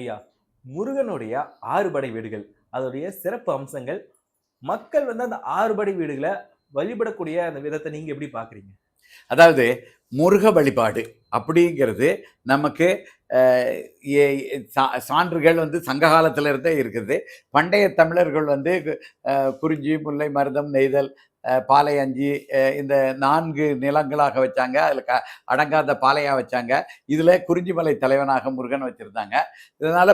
ஐயா, முருகனுடைய ஆறுபடை வீடுகள், அதோடைய சிறப்பு அம்சங்கள், மக்கள் அந்த ஆறுபடை வீடுகள வழிபடக்கூடிய அந்த விதத்த நீங்க எப்படி பார்க்குறீங்க? அதாவது முருக வழிபாடு அப்படிங்கிறது நமக்கு சான்றுகள் சங்க காலத்துல இருந்தே இருக்குது. பண்டைய தமிழர்கள் குறிஞ்சி, முல்லை, மருதம், நெய்தல், பாலை, அஞ்சி இந்த 4 நிலங்களாக வச்சாங்க. அதில் அடங்காத பாலையா வச்சாங்க. இதில் குறிஞ்சிமலை தலைவனாக முருகன் வச்சிருந்தாங்க. இதனால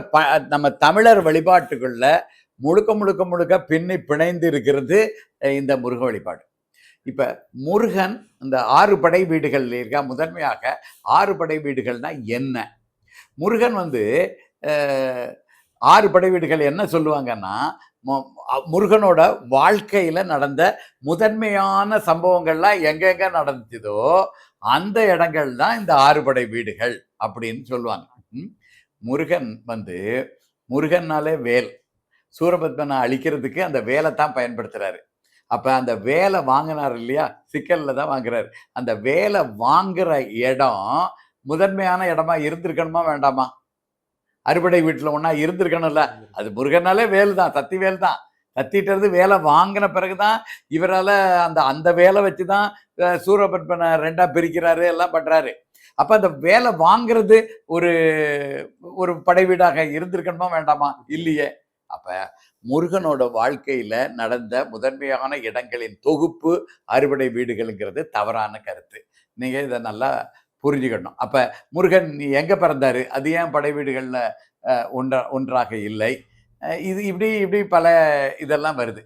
நம்ம தமிழர் வழிபாட்டுக்குள்ள முழுக்க முழுக்க முழுக்க பின்னி பிணைந்து இருக்கிறது இந்த முருக வழிபாடு. இப்ப முருகன் இந்த 6 படை வீடுகள் இருக்கா, முதன்மையாக 6 படை வீடுகள்னா என்ன? முருகன் 6 படை வீடுகள் என்ன சொல்லுவாங்கன்னா, முருகனோட வாழ்க்கையில நடந்த முதன்மையான சம்பவங்கள்லாம் எங்கெங்க நடந்துச்சதோ அந்த இடங்கள் தான் இந்த 6 படை வீடுகள் அப்படின்னு சொல்லுவாங்க. முருகன் முருகன்னாலே வேல், சூரபத்மனை அழிக்கிறதுக்கு அந்த வேலை தான் பயன்படுத்துறாரு. அப்ப அந்த வேலை வாங்கினார் இல்லையா, சிக்கல்ல தான் வாங்குறாரு. அந்த வேலை வாங்குற இடம் முதன்மையான இடமா இருந்திருக்கணுமா வேண்டாமா? அறுபடை வீட்டுல ஒன்னா இருந்திருக்கணும்ல. அது முருகனாலே வேல் தான், சத்தி வேல் தான். சத்திட்டு இருந்து வேலை வாங்கின பிறகுதான் இவரால அந்த வேலை வச்சுதான் சூரபத்மனை 2ஆ பிரிக்கிறாரு, எல்லாம் பண்றாரு. அப்ப அந்த வேலை வாங்குறது ஒரு ஒரு படை வீடாக இருந்திருக்கணுமா வேண்டாமா? இல்லையே. அப்ப முருகனோட வாழ்க்கையில நடந்த முதன்மையான இடங்களின் தொகுப்பு அறுபடை வீடுகள்ங்கிறது தவறான கருத்து. நீங்க இதை நல்லா புரிஞ்சுக்கணும். அப்ப முருகன் எங்க பிறந்தாரு, அது ஏன் படை வீடுகள்ல ஒன்றாக இல்லை? இது இப்படி இப்படி பல இதெல்லாம் வருது.